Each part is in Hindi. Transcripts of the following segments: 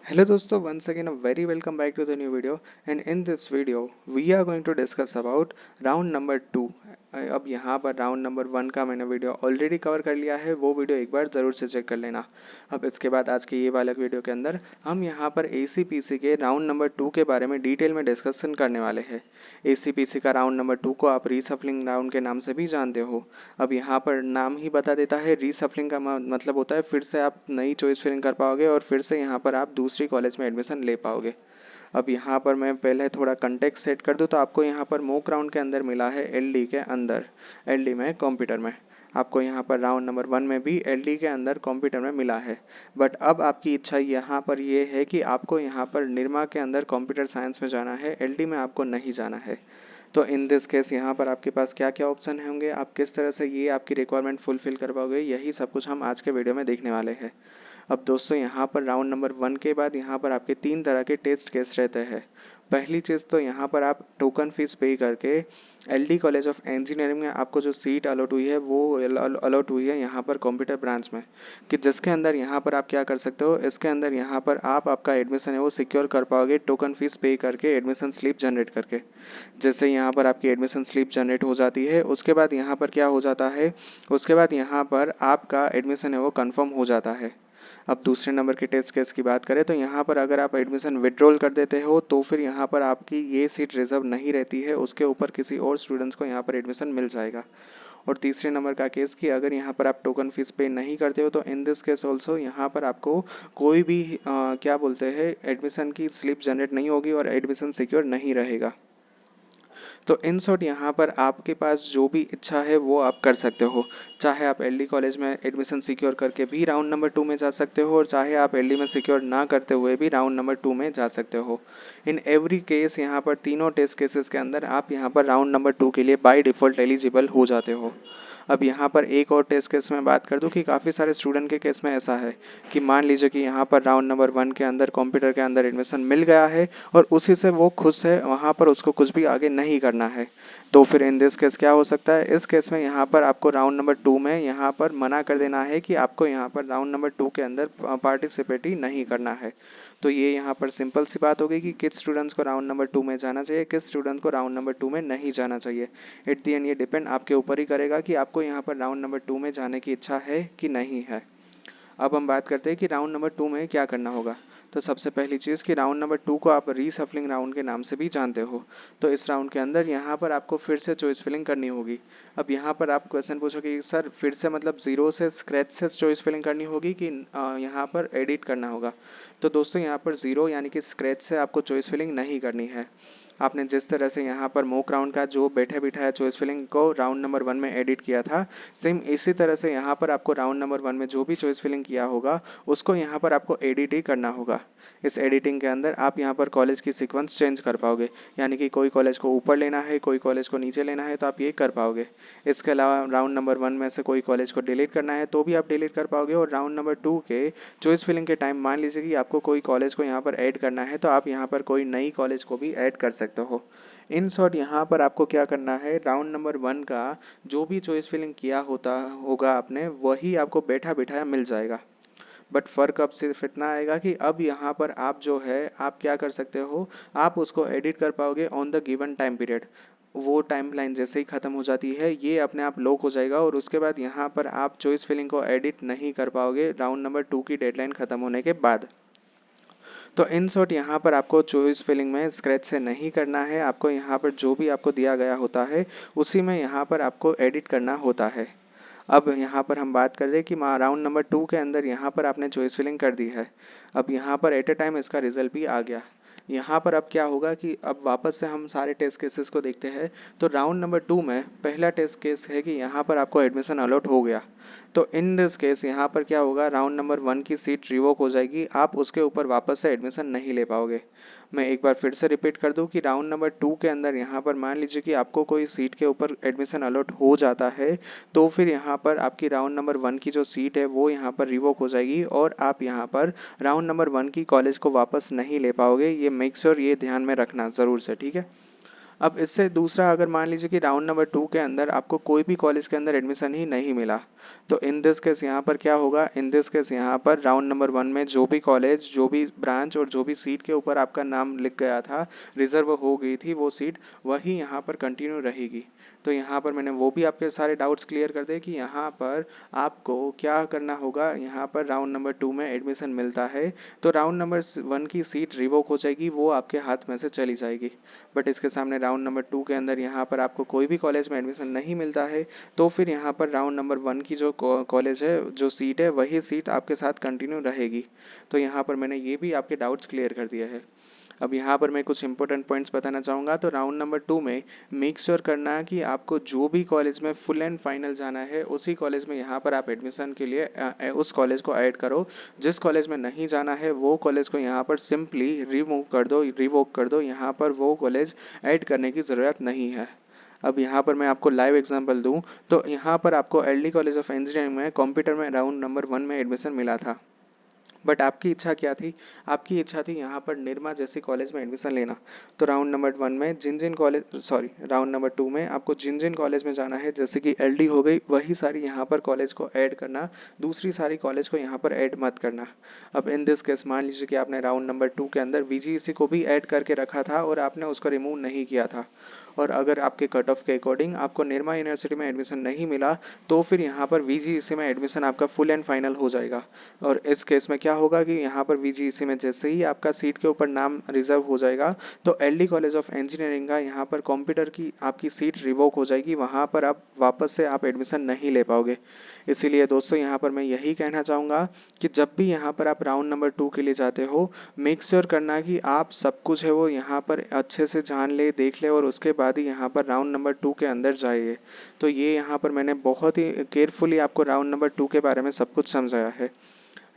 Hello दोस्तों, once again a very welcome back to the new video and in this video we are going to discuss about round number 2। अब यहाँ पर राउंड नंबर 1 का मैंने वीडियो ऑलरेडी कवर कर लिया है, वो वीडियो एक बार ज़रूर से चेक कर लेना। अब इसके बाद आज के ये वाले वीडियो के अंदर हम यहाँ पर ACPC के राउंड नंबर 2 के बारे में डिटेल में डिस्कशन करने वाले हैं। ACPC का राउंड नंबर 2 को आप रीसफलिंग राउंड के नाम से भी जानते हो। अब यहाँ पर नाम ही बता देता है, रीसफलिंग का मतलब होता है फिर से आप नई चॉइस फिलिंग कर पाओगे और फिर से यहाँ पर आप दूसरी कॉलेज में एडमिशन ले पाओगे। अब यहाँ पर मैं पहले थोड़ा कंटेक्स्ट सेट कर दूँ तो आपको यहाँ पर मॉक राउंड के अंदर मिला है LD के अंदर, LD में कंप्यूटर में। आपको यहाँ पर राउंड नंबर 1 में भी LD के अंदर कंप्यूटर में मिला है। बट अब आपकी इच्छा यहाँ पर ये है कि आपको यहाँ पर निरमा के अंदर कंप्यूटर साइंस में जाना है, LD में आपको नहीं जाना है। तो इन दिस केस यहाँ पर आपके पास क्या क्या ऑप्शन होंगे, आप किस तरह से ये आपकी रिक्वायरमेंट फुलफिल कर पाओगे, यही सब कुछ हम आज के वीडियो में देखने वाले हैं। अब दोस्तों यहाँ पर राउंड नंबर 1 के बाद यहाँ पर आपके 3 तरह के टेस्ट केस रहते हैं। पहली चीज़ तो यहाँ पर आप टोकन फीस पे करके LD कॉलेज ऑफ इंजीनियरिंग में आपको जो सीट अलॉट हुई है वो अलॉट हुई है यहाँ पर कंप्यूटर ब्रांच में, कि जिसके अंदर यहाँ पर आप क्या कर सकते हो, इसके अंदर यहाँ पर आप आपका एडमिशन है वो सिक्योर कर पाओगे टोकन फीस पे करके, एडमिशन स्लिप जनरेट करके। जैसे यहाँ पर आपकी एडमिशन स्लिप जनरेट हो जाती है, उसके बाद यहाँ पर क्या हो जाता है, उसके बाद यहाँ पर आपका एडमिशन है वो कंफर्म हो जाता है। अब दूसरे नंबर के टेस्ट केस की बात करें तो यहाँ पर अगर आप एडमिशन विड्रॉल कर देते हो तो फिर यहाँ पर आपकी ये सीट रिजर्व नहीं रहती है, उसके ऊपर किसी और स्टूडेंट्स को यहाँ पर एडमिशन मिल जाएगा। और तीसरे नंबर का केस कि अगर यहाँ पर आप टोकन फीस पे नहीं करते हो तो इन दिस केस ऑल्सो यहाँ पर आपको कोई भी क्या बोलते हैं एडमिशन की स्लिप जनरेट नहीं होगी और एडमिशन सिक्योर नहीं रहेगा। तो इन शॉर्ट यहाँ पर आपके पास जो भी इच्छा है वो आप कर सकते हो। चाहे आप LD कॉलेज में एडमिशन सिक्योर करके भी राउंड नंबर 2 में जा सकते हो और चाहे आप LD में सिक्योर ना करते हुए भी राउंड नंबर 2 में जा सकते हो। इन एवरी केस यहाँ पर तीनों टेस्ट केसेस के अंदर आप यहाँ पर राउंड नंबर 2 के लिए बाय डिफ़ॉल्ट एलिजिबल हो जाते हो। अब यहाँ पर एक और टेस्ट केस में बात कर दूँ कि काफ़ी सारे स्टूडेंट के केस में ऐसा है कि मान लीजिए कि यहाँ पर राउंड नंबर 1 के अंदर कंप्यूटर के अंदर एडमिशन मिल गया है और उसी से वो खुश है, वहाँ पर उसको कुछ भी आगे नहीं करना है। तो फिर इन दिस केस क्या हो सकता है, इस केस में यहाँ पर आपको राउंड नंबर 2 में यहाँ पर मना कर देना है कि आपको यहाँ पर राउंड नंबर 2 के अंदर पार्टिसिपेट ही नहीं करना है। तो ये यहाँ पर सिंपल सी बात होगी कि किस स्टूडेंट्स को राउंड नंबर 2 में जाना चाहिए, किस स्टूडेंट को राउंड नंबर 2 में नहीं जाना चाहिए। एट दी एंड ये डिपेंड आपके ऊपर ही करेगा कि आपको यहाँ पर राउंड नंबर 2 में जाने की इच्छा है कि नहीं है। अब हम बात करते हैं कि राउंड नंबर 2 में क्या करना होगा। तो सबसे पहली चीज़ कि राउंड नंबर 2 को आप रीसफलिंग राउंड के नाम से भी जानते हो। तो इस राउंड के अंदर यहाँ पर आपको फिर से चॉइस फिलिंग करनी होगी। अब यहाँ पर आप क्वेश्चन पूछोगे कि सर फिर से मतलब ज़ीरो से स्क्रैच से चॉइस फिलिंग करनी होगी कि यहाँ पर एडिट करना होगा। तो दोस्तों यहाँ पर ज़ीरो यानी कि स्क्रैच से आपको चॉइस फिलिंग नहीं करनी है। आपने जिस तरह से यहाँ पर मॉक राउंड का जो बैठे बिठाया चॉइस फिलिंग को राउंड नंबर 1 में एडिट किया था, सेम इसी तरह से यहाँ पर आपको राउंड नंबर 1 में जो भी चॉइस फिलिंग किया होगा उसको यहाँ पर आपको एडिट ही करना होगा। इस एडिटिंग के अंदर आप यहाँ पर कॉलेज की सीक्वेंस चेंज कर पाओगे, यानी कि कोई कॉलेज को ऊपर लेना है, कोई कॉलेज को नीचे लेना है तो आप ये कर पाओगे। इसके अलावा राउंड नंबर 1 में से कोई कॉलेज को डिलीट करना है तो भी आप डिलीट कर पाओगे। और राउंड नंबर 2 के चॉइस फिलिंग के टाइम मान लीजिए कि आपको कोई कॉलेज को यहाँ पर ऐड करना है तो आप यहाँ पर कोई नई कॉलेज को भी ऐड कर सकते हो। इन शॉर्ट यहाँ पर आपको क्या करना है, राउंड नंबर 1 का जो भी चॉइस फिलिंग किया होता होगा आपने वही आपको बैठा बिठाया मिल जाएगा। बट फ़र्क अब सिर्फ इतना आएगा कि अब यहाँ पर आप जो है आप क्या कर सकते हो, आप उसको एडिट कर पाओगे on the given time period. वो टाइम लाइन जैसे ही ख़त्म हो जाती है ये अपने आप लॉक हो जाएगा और उसके बाद यहाँ पर आप चॉइस फिलिंग को एडिट नहीं कर पाओगे राउंड नंबर 2 की डेडलाइन ख़त्म होने के बाद। तो इन शॉर्ट यहाँ पर आपको चॉइस फिलिंग में स्क्रैच से नहीं करना है, आपको यहाँ पर जो भी आपको दिया गया होता है उसी में यहाँ पर आपको एडिट करना होता है। अब यहाँ पर हम बात कर रहे हैं कि राउंड नंबर 2 के अंदर यहाँ पर आपने चॉइस फिलिंग कर दी है। अब यहाँ पर एट ए टाइम इसका रिजल्ट भी आ गया। यहाँ पर अब क्या होगा कि अब वापस से हम सारे टेस्ट केसेस को देखते हैं। तो राउंड नंबर 2 में पहला टेस्ट केस है कि यहाँ पर आपको एडमिशन अलॉट हो गया। तो इन दिस केस यहाँ पर क्या होगा, राउंड नंबर 1 की सीट रिवोक हो जाएगी, आप उसके ऊपर वापस से एडमिशन नहीं ले पाओगे। मैं एक बार फिर से रिपीट कर दूं कि राउंड नंबर 2 के अंदर यहाँ पर मान लीजिए कि आपको कोई सीट के ऊपर एडमिशन अलॉट हो जाता है तो फिर यहाँ पर आपकी राउंड नंबर 1 की जो सीट है वो यहाँ पर रिवोक हो जाएगी और आप यहाँ पर राउंड नंबर 1 की कॉलेज को वापस नहीं ले पाओगे। ये मेक श्योर ये ध्यान में रखना ज़रूर से, ठीक है। अब इससे दूसरा, अगर मान लीजिए कि राउंड नंबर 2 के अंदर आपको कोई भी कॉलेज के अंदर एडमिशन ही नहीं मिला, तो इन दिस केस यहाँ पर क्या होगा, इन दिस केस यहाँ पर राउंड नंबर 1 में जो भी कॉलेज, जो भी ब्रांच और जो भी सीट के ऊपर आपका नाम लिख गया था, रिजर्व हो गई थी वो सीट, वही यहाँ पर कंटिन्यू रहेगी। तो यहाँ पर मैंने वो भी आपके सारे डाउट्स क्लियर कर दिए कि यहाँ पर आपको क्या करना होगा। यहाँ पर राउंड नंबर 2 में एडमिशन मिलता है तो राउंड नंबर 1 की सीट रिवोक हो जाएगी, वो आपके हाथ में से चली जाएगी। बट इसके सामने राउंड नंबर 2 के अंदर यहाँ पर आपको कोई भी कॉलेज में एडमिशन नहीं मिलता है, तो फिर यहाँ पर राउंड नंबर 1 की जो कॉलेज है, जो सीट है, वही सीट आपके साथ कंटिन्यू रहेगी। तो यहाँ पर मैंने ये भी आपके डाउट्स क्लियर कर दिए हैं। अब यहाँ पर मैं कुछ इंपॉर्टेंट पॉइंट्स बताना चाहूँगा। तो राउंड नंबर 2 में मेक श्योर करना कि आपको जो भी कॉलेज में फुल एंड फाइनल जाना है, उसी कॉलेज में यहाँ पर आप एडमिशन के लिए उस कॉलेज को ऐड करो। जिस कॉलेज में नहीं जाना है वो कॉलेज को यहाँ पर सिंपली रिमूव कर दो, रिवोक कर दो। यहाँ पर वो कॉलेज ऐड करने की ज़रूरत नहीं है। अब यहाँ पर मैं आपको लाइव एग्जांपल दूँ तो यहाँ पर आपको एलडी कॉलेज ऑफ इंजीनियरिंग में कंप्यूटर में राउंड नंबर 1 में एडमिशन मिला था। बट आपकी इच्छा क्या थी? आपकी इच्छा थी यहाँ पर निरमा जैसी कॉलेज में एडमिशन लेना। तो राउंड नंबर 1 में जिन जिन कॉलेज, सॉरी, राउंड नंबर 2 में आपको जिन जिन कॉलेज में जाना है, जैसे कि एलडी हो गई, वही सारी यहाँ पर कॉलेज को ऐड करना, दूसरी सारी कॉलेज को यहाँ पर ऐड मत करना। अब इन दिस केस मान लीजिए कि आपने राउंड नंबर 2 के अंदर वीजीईसी को भी ऐड करके रखा था और आपने उसको रिमूव नहीं किया था, और अगर आपके कट ऑफ के अकॉर्डिंग आपको निरमा यूनिवर्सिटी में एडमिशन नहीं मिला, तो फिर यहाँ पर वीजीईसी में एडमिशन आपका फुल एंड फाइनल हो जाएगा। और इस केस में क्या होगा कि यहाँ पर वीजीईसी में जैसे ही आपका सीट के ऊपर नाम रिजर्व हो जाएगा, तो एलडी कॉलेज ऑफ इंजीनियरिंग का यहाँ पर कंप्यूटर की आपकी सीट रिवोक हो जाएगी, वहाँ पर आप वापस से आप एडमिशन नहीं ले पाओगे। इसीलिए दोस्तों यहाँ पर मैं यही कहना चाहूँगा कि जब भी यहाँ पर आप राउंड नंबर 2 के लिए जाते हो, मेक श्योर करना कि आप सब कुछ है वो यहाँ पर अच्छे से जान ले, देख ले, और उसके बाद ही यहाँ पर राउंड नंबर 2 के अंदर जाइए। तो ये यहाँ पर मैंने बहुत ही केयरफुली आपको राउंड नंबर 2 के बारे में सब कुछ समझाया है।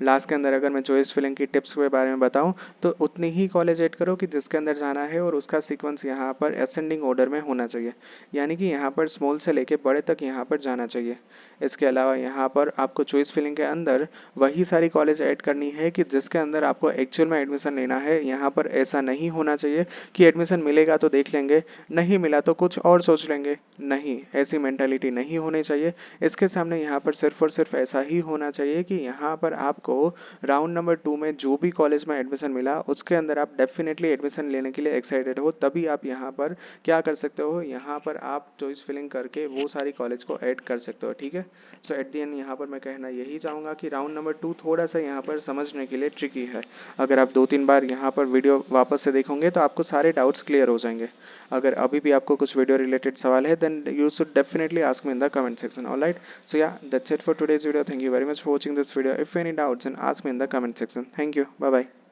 लास्ट के अंदर अगर मैं चॉइस फिलिंग की टिप्स के बारे में बताऊं, तो उतनी ही कॉलेज ऐड करो कि जिसके अंदर जाना है, और उसका सीक्वेंस यहाँ पर असेंडिंग ऑर्डर में होना चाहिए, यानी कि यहाँ पर स्मॉल से लेके बड़े तक यहाँ पर जाना चाहिए। इसके अलावा यहाँ पर आपको चॉइस फिलिंग के अंदर वही सारी कॉलेज ऐड करनी है कि जिसके अंदर आपको एक्चुअल में एडमिशन लेना है। यहाँ पर ऐसा नहीं होना चाहिए कि एडमिशन मिलेगा तो देख लेंगे, नहीं मिला तो कुछ और सोच लेंगे। नहीं, ऐसी मेंटालिटी नहीं होनी चाहिए। इसके सामने यहाँ पर सिर्फ और सिर्फ ऐसा ही होना चाहिए कि यहाँ पर आपको राउंड नंबर 2 में जो भी कॉलेज में एडमिशन मिला, उसके अंदर आप डेफिनेटली एडमिशन लेने के लिए एक्साइटेड हो, तभी आप यहाँ पर क्या कर सकते हो, यहाँ पर आप चॉइस फिलिंग करके वो सारी कॉलेज को ऐड कर सकते हो। ठीक है। सो एट द एंड यहाँ पर मैं कहना यही चाहूँगा कि राउंड नंबर 2 थोड़ा सा यहाँ पर समझने के लिए ट्रिकी है। अगर आप 2-3 बार यहाँ पर वीडियो वापस से देखोगे तो आपको सारे डाउट्स क्लियर हो जाएंगे। अगर अभी भी आपको कुछ वीडियो रिलेटेड सवाल है, then you should definitely ask me in the comment section. Alright, so yeah, that's it for today's video. Thank you very much for watching this video. If any doubts, then ask me in the comment section. Thank you. Bye bye.